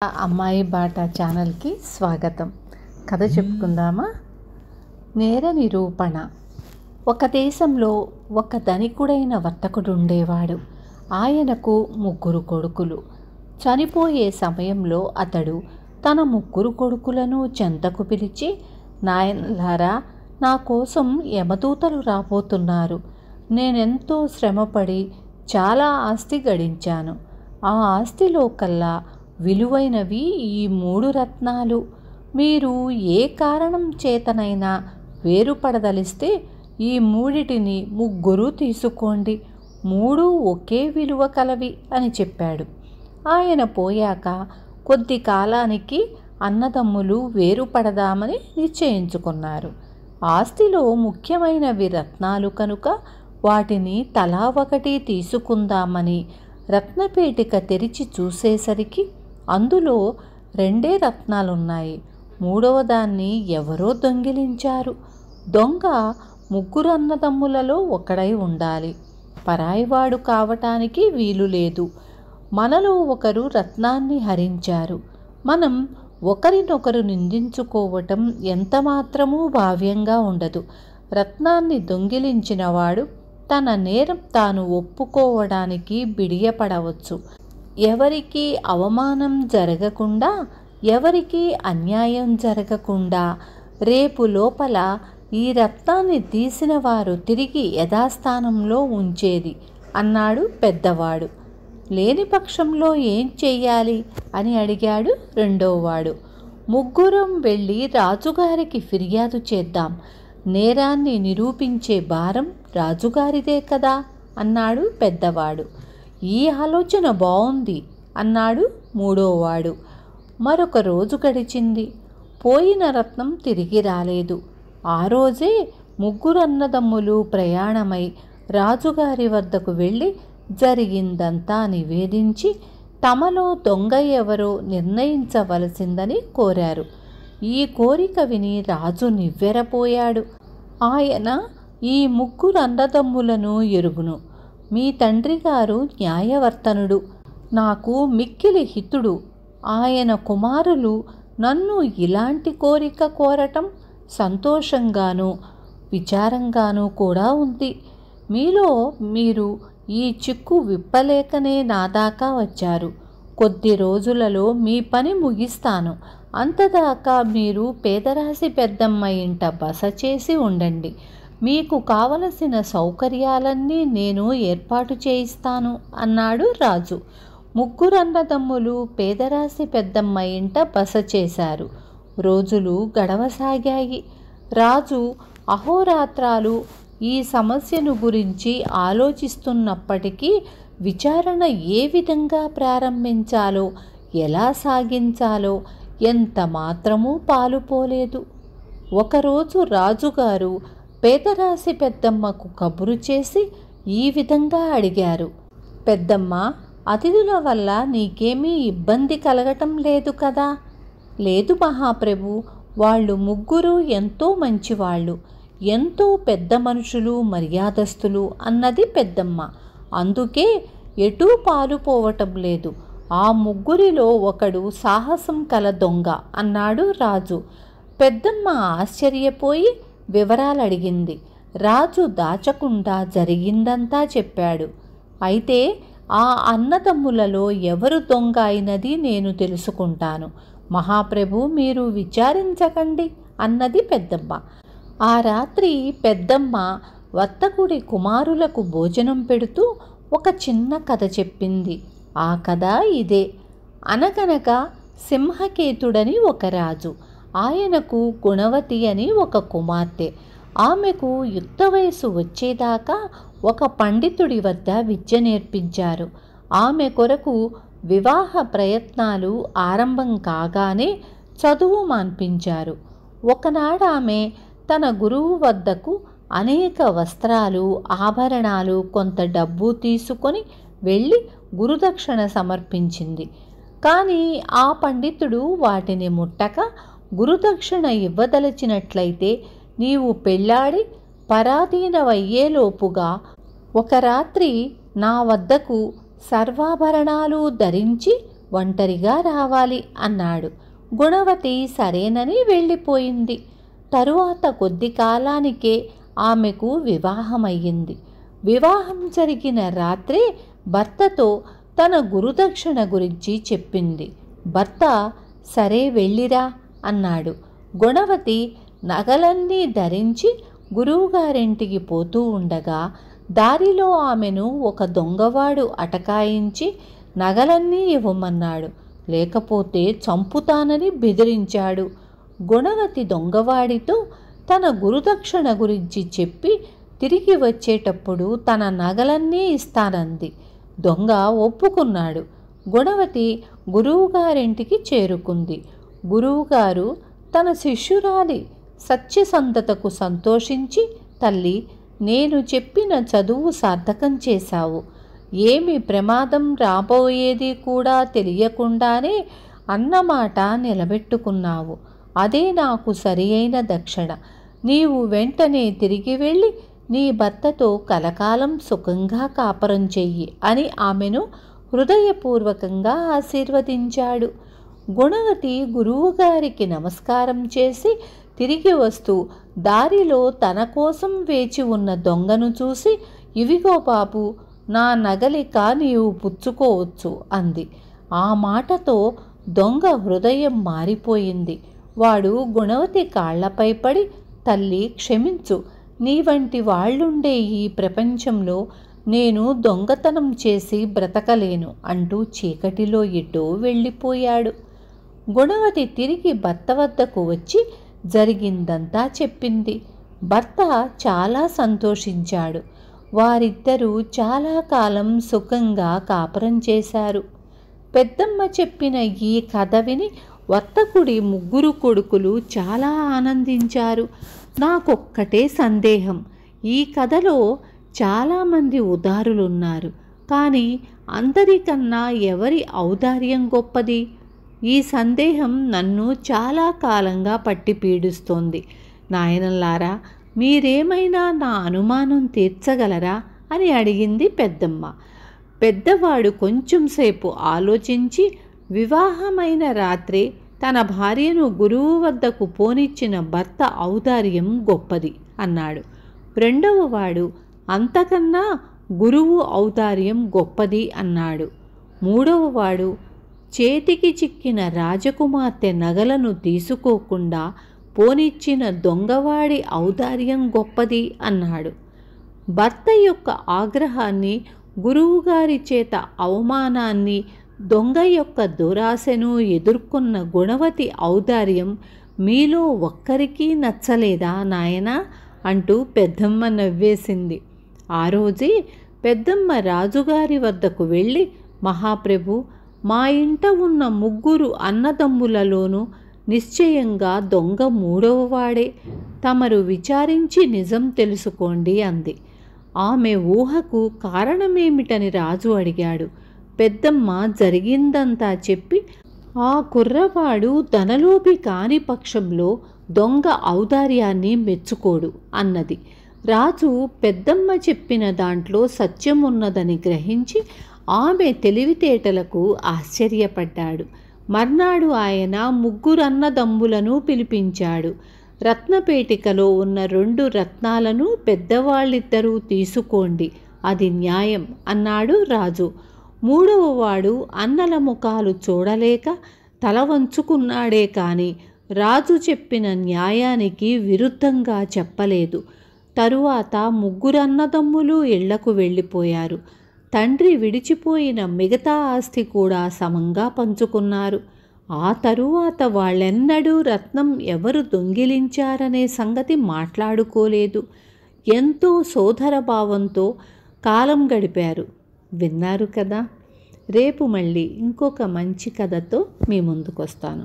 అమ్మాయి బాట ఛానల్కి స్వాగతం. కథ చెప్పుకుందామా? నేర నిరూపణ. ఒక దేశంలో ఒక ధనికుడైన వర్తకుడు ఉండేవాడు. ఆయనకు 3 కొడుకులు. చనిపోయే సమయంలో అతడు తన 3 కొడుకులను చెంతకు పిలిచి, నాయనలారా, నా కోసం యమదూతలు రాబోతున్నారు. నేనెంతో శ్రమపడి చాలా ఆస్తి గడించాను. ఆ ఆస్తిలో కల్లా విలువైనవి ఈ 3 రత్నాలు. మీరు ఏ కారణం చేతనైనా వేరుపడదలిస్తే ఈ 3టిని 3 తీసుకోండి. 3 ఒకే విలువ కలవి అని చెప్పాడు. ఆయన పోయాక కొద్ది కాలానికి అన్నదమ్ములు వేరుపడదామని నిశ్చయించుకున్నారు. ఆస్తిలో ముఖ్యమైనవి రత్నాలు కనుక వాటిని తలా ఒకటి తీసుకుందామని రత్నపేటిక తెరిచి చూసేసరికి అందులో 2 రత్నాలున్నాయి. 3వ దాన్ని ఎవరో దొంగిలించారు. దొంగ 3 అన్నదమ్ములలో ఒకడై ఉండాలి. పరాయివాడు కావటానికి వీలు లేదు. మనలో ఒకరు రత్నాన్ని హరించారు. మనం ఒకరినొకరు నిందించుకోవటం ఎంతమాత్రమూ భావ్యంగా ఉండదు. రత్నాన్ని దొంగిలించినవాడు తన నేరం తాను ఒప్పుకోవడానికి బిడియపడవచ్చు. ఎవరికి అవమానం జరగకుండా, ఎవరికి అన్యాయం జరగకుండా రేపు లోపల ఈ రత్నాన్ని తీసిన వారు తిరిగి యథాస్థానంలో ఉంచేది అన్నాడు పెద్దవాడు. లేని పక్షంలో ఏం చెయ్యాలి అని అడిగాడు రెండోవాడు. 3 వెళ్ళి రాజుగారికి ఫిర్యాదు చేద్దాం. నేరాన్ని నిరూపించే భారం రాజుగారిదే కదా అన్నాడు పెద్దవాడు. ఈ ఆలోచన బాగుంది అన్నాడు మూడోవాడు. మరొక రోజు గడిచింది. పోయిన రత్నం తిరిగి రాలేదు. ఆ రోజే 3 అన్నదమ్ములు ప్రయాణమై రాజుగారి వద్దకు వెళ్ళి జరిగిందంతా నివేదించి తమలో దొంగ ఎవరో నిర్ణయించవలసిందని కోరారు. ఈ కోరిక విని రాజు నివ్వెరపోయాడు. ఆయన ఈ 3 అన్నదమ్ములను ఎరుగును. మీ తండ్రి గారు న్యాయవర్తనుడు, నాకు మిక్కిలి హితుడు. ఆయన కుమారులు నన్ను ఇలాంటి కోరిక కోరటం సంతోషంగానూ విచారంగానూ కూడా ఉంది. మీలో మీరు ఈ చిక్కు విప్పలేకనే నా దాకా వచ్చారు. కొద్ది రోజులలో మీ పని ముగిస్తాను. అంతదాకా మీరు పేదరాశి పెద్దమ్మ ఇంట బస చేసి ఉండండి. మీకు కావలసిన సౌకర్యాలన్నీ నేను ఏర్పాటు చేయిస్తాను అన్నాడు రాజు. 3 అన్నదమ్ములు పేదరాశి పెద్దమ్మ ఇంట బస చేశారు. రోజులు గడవసాగాయి. రాజు అహోరాత్రాలు ఈ సమస్యను గురించి ఆలోచిస్తున్నప్పటికీ విచారణ ఏ విధంగా ప్రారంభించాలో, ఎలా సాగించాలో ఎంత మాత్రమూ పాలుపోలేదు. ఒకరోజు రాజుగారు పేదరాశి పెద్దమ్మకు కబురు చేసి ఈ విధంగా అడిగారు. పెద్దమ్మ, అతిథుల వల్ల నీకేమీ ఇబ్బంది కలగటం లేదు కదా? లేదు మహాప్రభు, వాళ్ళు 3 ఎంతో మంచివాళ్ళు, ఎంతో పెద్ద మనుషులు, మర్యాదస్తులు అన్నది పెద్దమ్మ. అందుకే ఎటూ పాలుపోవటం లేదు. ఆ 3లో ఒకడు సాహసం కల దొంగ అన్నాడు రాజు. పెద్దమ్మ ఆశ్చర్యపోయి వివరాలు అడిగింది. రాజు దాచకుండా జరిగిందంతా చెప్పాడు. అయితే ఆ అన్నదమ్ములలో ఎవరు దొంగ అయినది నేను తెలుసుకుంటాను. మహాప్రభు, మీరు విచారించకండి అన్నది పెద్దమ్మ. ఆ రాత్రి పెద్దమ్మ వర్తకుడి కుమారులకు భోజనం పెడుతూ ఒక చిన్న కథ చెప్పింది. ఆ కథ ఇదే. అనగనగా సింహకేతుడని ఒక రాజు. ఆయనకు గుణవతి అని ఒక కుమార్తె. ఆమెకు యుక్త వయసు వచ్చేదాకా ఒక పండితుడి వద్ద విద్య నేర్పించారు. ఆమె కొరకు వివాహ ప్రయత్నాలు ఆరంభం కాగానే చదువు మాన్పించారు. ఒకనాడు ఆమె తన గురువు వద్దకు అనేక వస్త్రాలు, ఆభరణాలు, కొంత డబ్బు తీసుకొని వెళ్ళి గురుదక్షిణ సమర్పించింది. కానీ ఆ పండితుడు వాటిని ముట్టక, గురుదక్షిణ ఇవ్వదలచినట్లయితే నీవు పెళ్ళాడి పరాధీనవయ్యేలోపుగా ఒక రాత్రి నా వద్దకు సర్వాభరణాలు ధరించి ఒంటరిగా రావాలి అన్నాడు. గుణవతి సరేనని వెళ్ళిపోయింది. తరువాత కొద్ది కాలానికే ఆమెకు వివాహమయ్యింది. వివాహం జరిగిన రాత్రే భర్తతో తన గురుదక్షిణ గురించి చెప్పింది. భర్త సరే వెళ్ళిరా అన్నాడు. గుణవతి నగలన్నీ ధరించి గురువుగారింటికి పోతూ ఉండగా దారిలో ఆమెను ఒక దొంగవాడు అటకాయించి నగలన్నీ ఇవ్వమన్నాడు, లేకపోతే చంపుతానని బెదిరించాడు. గుణవతి దొంగవాడితో తన గురుదక్షిణ గురించి చెప్పి తిరిగి వచ్చేటప్పుడు తన నగలన్నీ ఇస్తానంది. దొంగ ఒప్పుకున్నాడు. గుణవతి గురువుగారింటికి చేరుకుంది. గురువుగారు తన శిష్యురాలి సత్యసంధతకు సంతోషించి, తల్లి, నేను చెప్పిన చదువు సార్థకం చేశావు. ఏమి ప్రమాదం రాబోయేది కూడా తెలియకుండానే అన్నమాట నిలబెట్టుకున్నావు. అదే నాకు సరి అయిన దక్షిణ. నీవు వెంటనే తిరిగి వెళ్ళి నీ భర్తతో కలకాలం సుఖంగా కాపురం చెయ్యి అని ఆమెను హృదయపూర్వకంగా ఆశీర్వదించాడు. గుణవతి గురువుగారికి నమస్కారం చేసి తిరిగి వస్తూ దారిలో తన కోసం వేచి ఉన్న దొంగను చూసి, ఇవిగో బాబు, నా నగలిక నీవు పుచ్చుకోవచ్చు అంది. ఆ మాటతో దొంగ హృదయం మారిపోయింది. వాడు గుణవతి కాళ్లపై పడి, తల్లి క్షమించు, నీ వంటి వాళ్ళుండే ఈ ప్రపంచంలో నేను దొంగతనం చేసి బ్రతకలేను అంటూ చీకటిలో ఎటో వెళ్ళిపోయాడు. గుణవతి తిరిగి భర్త వద్దకు వచ్చి జరిగిందంతా చెప్పింది. భర్త చాలా సంతోషించాడు. వారిద్దరూ చాలా కాలం సుఖంగా కాపురం చేశారు. పెద్దమ్మ చెప్పిన ఈ కథ విని వర్తకుడి ముగ్గురు కొడుకులు చాలా ఆనందించారు. నాకొక్కటే సందేహం, ఈ కథలో చాలామంది ఉదారులున్నారు, కానీ అందరికన్నా ఎవరి ఔదార్యం గొప్పది? ఈ సందేహం నన్ను చాలా కాలంగా పట్టి పీడిస్తోంది. నాయనల్లారా, మీరేమైనా నా అనుమానం తీర్చగలరా అని అడిగింది పెద్దమ్మ. పెద్దవాడు కొంచెంసేపు ఆలోచించి, వివాహమైన రాత్రే తన భార్యను గురువు వద్దకు పోనిచ్చిన భర్త ఔదార్యం గొప్పది అన్నాడు. రెండవ వాడు, అంతకన్నా గురువు ఔదార్యం గొప్పది అన్నాడు. మూడవ వాడు, చేతికి చిక్కిన రాజకుమార్తె నగలను తీసుకోకుండా పోనిచ్చిన దొంగవాడి ఔదార్యం గొప్పది అన్నాడు. భర్త యొక్క ఆగ్రహాన్ని, గురువుగారి చేత అవమానాన్ని, దొంగ యొక్క దురాశను ఎదుర్కొన్న గుణవతి ఔదార్యం మీలో ఒక్కరికీ నచ్చలేదా నాయనా అంటూ పెద్దమ్మ నవ్వేసింది. ఆ రోజే పెద్దమ్మ రాజుగారి వద్దకు వెళ్ళి, మహాప్రభు, మా ఇంట ఉన్న ముగ్గురు అన్నదమ్ములలోనూ నిశ్చయంగా దొంగ మూడవ వాడే. తమరు విచారించి నిజం తెలుసుకోండి అంది. ఆమె ఊహకు కారణమేమిటని రాజు అడిగాడు. పెద్దమ్మ జరిగిందంతా చెప్పి, ఆ కుర్రవాడు ధనలోభి కాని పక్షంలో దొంగ ఔదార్యాన్ని మెచ్చుకోడు అన్నది. రాజు పెద్దమ్మ చెప్పిన దాంట్లో సత్యం ఉన్నదని గ్రహించి ఆమె తెలివితేటలకు ఆశ్చర్యపడ్డాడు. మర్నాడు ఆయన ముగ్గురన్నదమ్ములను పిలిపించాడు. రత్నపేటికలో ఉన్న 2 రత్నాలను పెద్దవాళ్ళిద్దరూ తీసుకోండి, అది న్యాయం అన్నాడు రాజు. మూడవ వాడు అన్నల ముఖాలు చూడలేక తల వంచుకున్నాడే కాని రాజు చెప్పిన న్యాయానికి విరుద్ధంగా చెప్పలేదు. తరువాత ముగ్గురన్నదమ్ములు ఇళ్లకు వెళ్ళిపోయారు. తండ్రి విడిచిపోయిన మిగతా ఆస్తి కూడా సమంగా పంచుకున్నారు. ఆ తరువాత వాళ్ళెన్నడూ రత్నం ఎవరు దొంగిలించారనే సంగతి మాట్లాడుకోలేదు. ఎంతో సోదరభావంతో కాలం గడిపారు. విన్నారు కదా. రేపు మళ్ళీ ఇంకొక మంచి కథతో మీ ముందుకు వస్తాను.